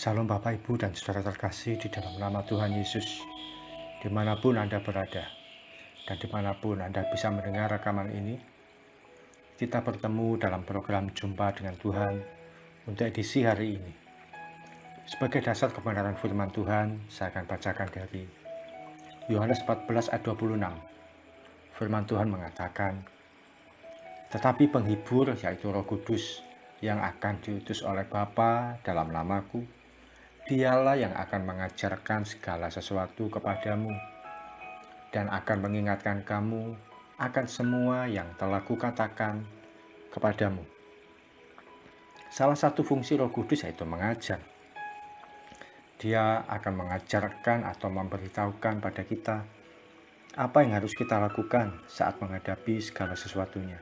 Salam Bapak, Ibu, dan Saudara terkasih di dalam nama Tuhan Yesus. Dimanapun Anda berada, dan dimanapun Anda bisa mendengar rekaman ini, kita bertemu dalam program Jumpa dengan Tuhan untuk edisi hari ini. Sebagai dasar kebenaran firman Tuhan, saya akan bacakan dari Yohanes 14 ayat 26. Firman Tuhan mengatakan, "Tetapi penghibur, yaitu Roh Kudus, yang akan diutus oleh Bapa dalam namaku, Dialah yang akan mengajarkan segala sesuatu kepadamu dan akan mengingatkan kamu akan semua yang telah kukatakan kepadamu." Salah satu fungsi Roh Kudus yaitu mengajar. Dia akan mengajarkan atau memberitahukan pada kita apa yang harus kita lakukan saat menghadapi segala sesuatunya.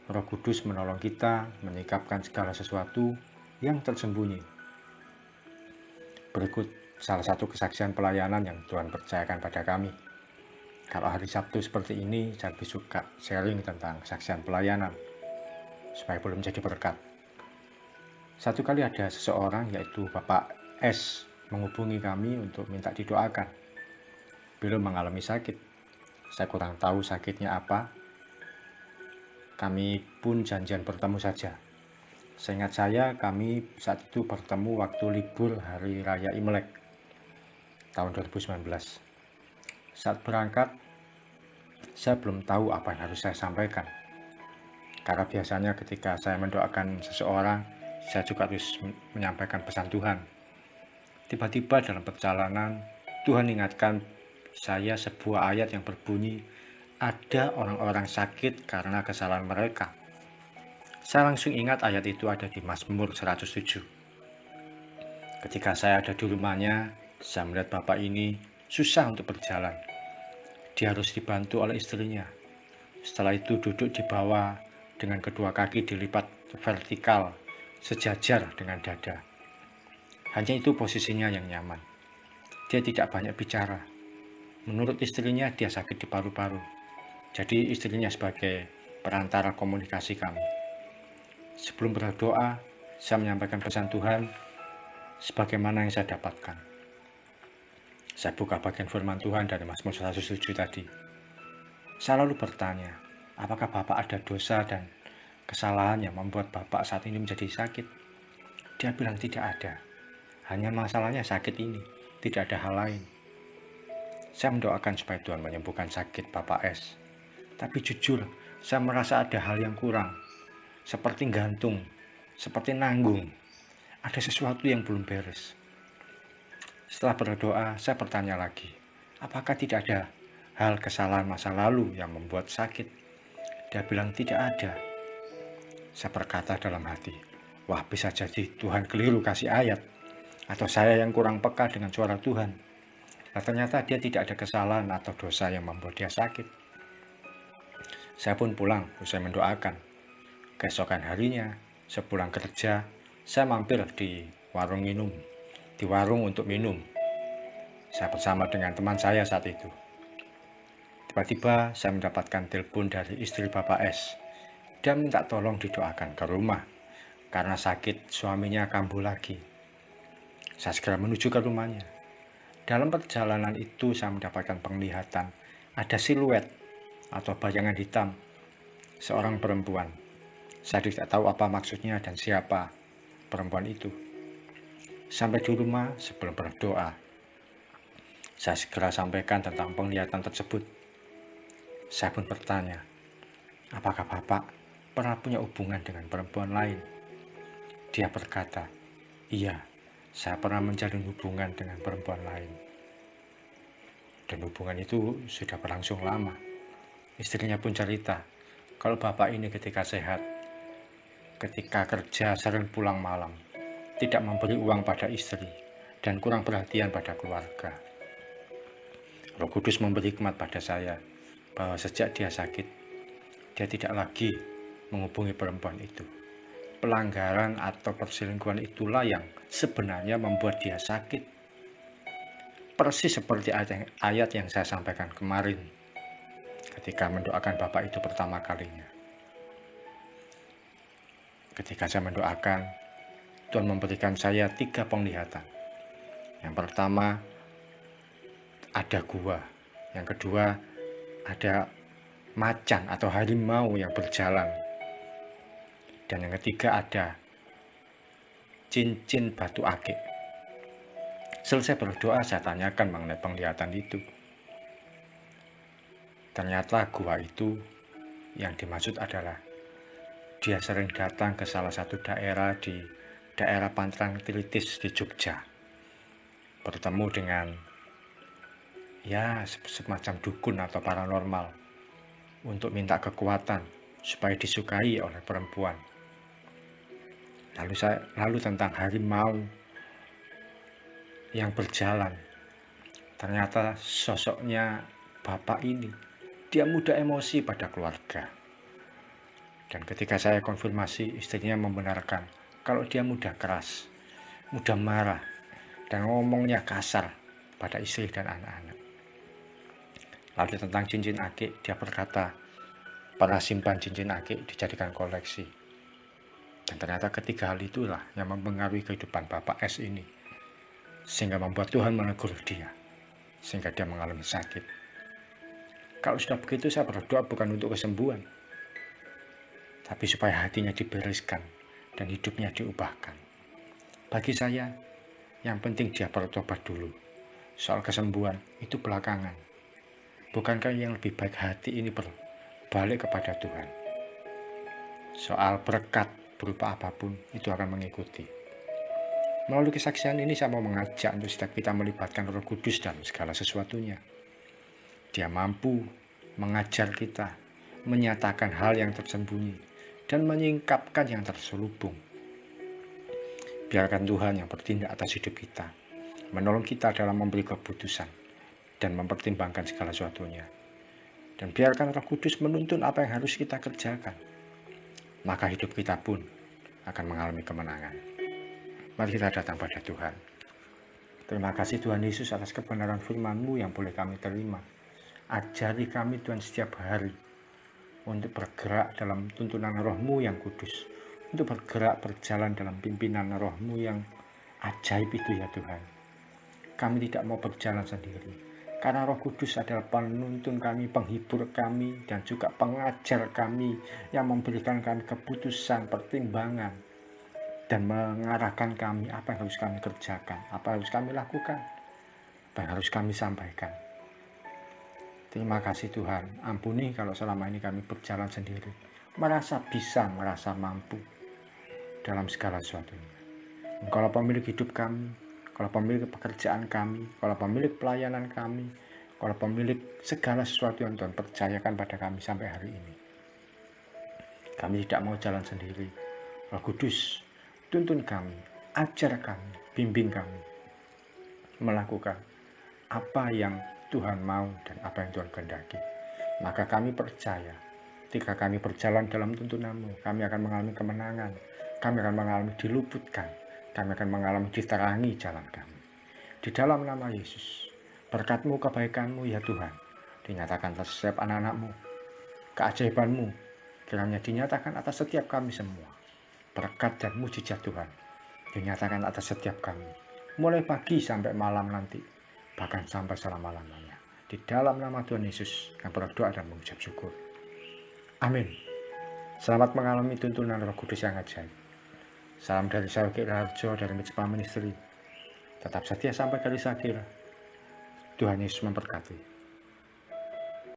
Roh Kudus menolong kita menyikapkan segala sesuatu yang tersembunyi. Berikut salah satu kesaksian pelayanan yang Tuhan percayakan pada kami. Kalau hari Sabtu seperti ini, saya lebih suka sharing tentang kesaksian pelayanan, supaya belum jadi berkat. Satu kali ada seseorang, yaitu Bapak S, menghubungi kami untuk minta didoakan. Beliau mengalami sakit. Saya kurang tahu sakitnya apa. Kami pun janjian bertemu saja. Seingat saya, kami saat itu bertemu waktu libur Hari Raya Imlek tahun 2019. Saat berangkat, saya belum tahu apa yang harus saya sampaikan. Karena biasanya ketika saya mendoakan seseorang, saya juga harus menyampaikan pesan Tuhan. Tiba-tiba dalam perjalanan, Tuhan ingatkan saya sebuah ayat yang berbunyi, "Ada orang-orang sakit karena kesalahan mereka." Saya langsung ingat ayat itu ada di Mazmur 107. Ketika saya ada di rumahnya, saya melihat bapak ini susah untuk berjalan. Dia harus dibantu oleh istrinya. Setelah itu duduk di bawah dengan kedua kaki dilipat vertikal, sejajar dengan dada. Hanya itu posisinya yang nyaman. Dia tidak banyak bicara. Menurut istrinya, dia sakit di paru-paru. Jadi istrinya sebagai perantara komunikasi kami. Sebelum berdoa, saya menyampaikan pesan Tuhan sebagaimana yang saya dapatkan. Saya buka bagian firman Tuhan dari Mazmur 107 tadi. Saya lalu bertanya, apakah Bapak ada dosa dan kesalahan yang membuat Bapak saat ini menjadi sakit? Dia bilang tidak ada. Hanya masalahnya sakit ini, tidak ada hal lain. Saya mendoakan supaya Tuhan menyembuhkan sakit Bapak S. Tapi jujur, saya merasa ada hal yang kurang. Seperti gantung, seperti nanggung. Ada sesuatu yang belum beres. Setelah berdoa, saya bertanya lagi, apakah tidak ada hal kesalahan masa lalu yang membuat sakit? Dia bilang tidak ada. Saya berkata dalam hati, wah, bisa jadi Tuhan keliru kasih ayat, atau saya yang kurang peka dengan suara Tuhan. Nah, ternyata dia tidak ada kesalahan atau dosa yang membuat dia sakit. Saya pun pulang usai mendoakan. Keesokan harinya, sepulang kerja, saya mampir di warung untuk minum. Saya bersama dengan teman saya saat itu. Tiba-tiba saya mendapatkan telepon dari istri Bapak S. Dia minta tolong didoakan ke rumah karena sakit suaminya kambuh lagi. Saya segera menuju ke rumahnya. Dalam perjalanan itu saya mendapatkan penglihatan ada siluet atau bayangan hitam seorang perempuan. Saya tidak tahu apa maksudnya dan siapa perempuan itu. Sampai di rumah sebelum berdoa, saya segera sampaikan tentang penglihatan tersebut. Saya pun bertanya, apakah Bapak pernah punya hubungan dengan perempuan lain? Dia berkata, iya, saya pernah menjalin hubungan dengan perempuan lain. Dan hubungan itu sudah berlangsung lama. Istrinya pun cerita, kalau Bapak ini ketika sehat, ketika kerja sering pulang malam, tidak memberi uang pada istri, dan kurang perhatian pada keluarga. Roh Kudus memberi hikmat pada saya, bahwa sejak dia sakit, dia tidak lagi menghubungi perempuan itu. Pelanggaran atau perselingkuhan itulah yang sebenarnya membuat dia sakit. Persis seperti ayat yang saya sampaikan kemarin, ketika mendoakan Bapak itu pertama kalinya. Ketika saya mendoakan, Tuhan memberikan saya 3 penglihatan. Yang pertama, ada gua. Yang kedua, ada macan atau harimau yang berjalan. Dan yang ketiga, ada cincin batu akik. Selesai berdoa, saya tanyakan mengenai penglihatan itu. Ternyata gua itu yang dimaksud adalah dia sering datang ke salah satu daerah di daerah Pantrang Tilitis di Jogja, bertemu dengan semacam dukun atau paranormal untuk minta kekuatan supaya disukai oleh perempuan. Lalu tentang harimau yang berjalan, ternyata sosoknya bapak ini, dia mudah emosi pada keluarga. Dan ketika saya konfirmasi, istrinya membenarkan kalau dia mudah keras, mudah marah, dan ngomongnya kasar pada istri dan anak-anak. Lalu tentang cincin akik, dia berkata pernah simpan cincin akik dijadikan koleksi. Dan ternyata ketiga hal itulah yang mempengaruhi kehidupan Bapak S ini, sehingga membuat Tuhan menegur dia, sehingga dia mengalami sakit. Kalau sudah begitu, saya berdoa bukan untuk kesembuhan, tapi supaya hatinya dibereskan dan hidupnya diubahkan. Bagi saya, yang penting dia bertobat dulu. Soal kesembuhan itu belakangan. Bukankah yang lebih baik hati ini berbalik kepada Tuhan? Soal berkat berupa apapun itu akan mengikuti. Melalui kesaksian ini saya mau mengajak untuk setiap kita melibatkan Roh Kudus dalam segala sesuatunya. Dia mampu mengajar kita, menyatakan hal yang tersembunyi, dan menyingkapkan yang terselubung. Biarkan Tuhan yang bertindak atas hidup kita, menolong kita dalam memberi keputusan dan mempertimbangkan segala sesuatunya. Dan biarkan Roh Kudus menuntun apa yang harus kita kerjakan. Maka hidup kita pun akan mengalami kemenangan. Mari kita datang pada Tuhan. Terima kasih Tuhan Yesus atas kebenaran firman-Mu yang boleh kami terima. Ajari kami Tuhan setiap hari untuk bergerak dalam tuntunan Roh-Mu yang kudus, untuk bergerak berjalan dalam pimpinan Roh-Mu yang ajaib itu ya Tuhan. Kami tidak mau berjalan sendiri, karena Roh Kudus adalah penuntun kami, penghibur kami, dan juga pengajar kami yang memberikan kami keputusan, pertimbangan, dan mengarahkan kami apa yang harus kami kerjakan, apa yang harus kami lakukan, apa yang harus kami sampaikan. Terima kasih Tuhan, ampuni kalau selama ini kami berjalan sendiri, merasa bisa, merasa mampu dalam segala sesuatunya. Engkaulah pemilik hidup kami, kalau pemilik pekerjaan kami, kalau pemilik pelayanan kami, kalau pemilik segala sesuatu yang Tuhan percayakan pada kami sampai hari ini. Kami tidak mau jalan sendiri. Roh Kudus, tuntun kami, ajar kami, bimbing kami melakukan apa yang Tuhan mau dan apa yang Tuhan kehendaki. Maka kami percaya, ketika kami berjalan dalam tuntunan-Mu, kami akan mengalami kemenangan, kami akan mengalami diluputkan, kami akan mengalami diterangi jalan kami. Di dalam nama Yesus, berkat-Mu, kebaikan-Mu ya Tuhan, dinyatakan atas setiap anak-anak-Mu, keajaiban-Mu, kiranya dinyatakan atas setiap kami semua. Berkat dan mujizat Tuhan dinyatakan atas setiap kami, mulai pagi sampai malam nanti, bahkan sampai selama-lamanya. Di dalam nama Tuhan Yesus, kami berdoa dan mengucap syukur. Amin. Selamat mengalami tuntunan Roh Kudus yang ajaib. Salam dari saya Ki Raharjo dari Mitspa Ministry. Tetap setia sampai garis akhir. Tuhan Yesus memberkati.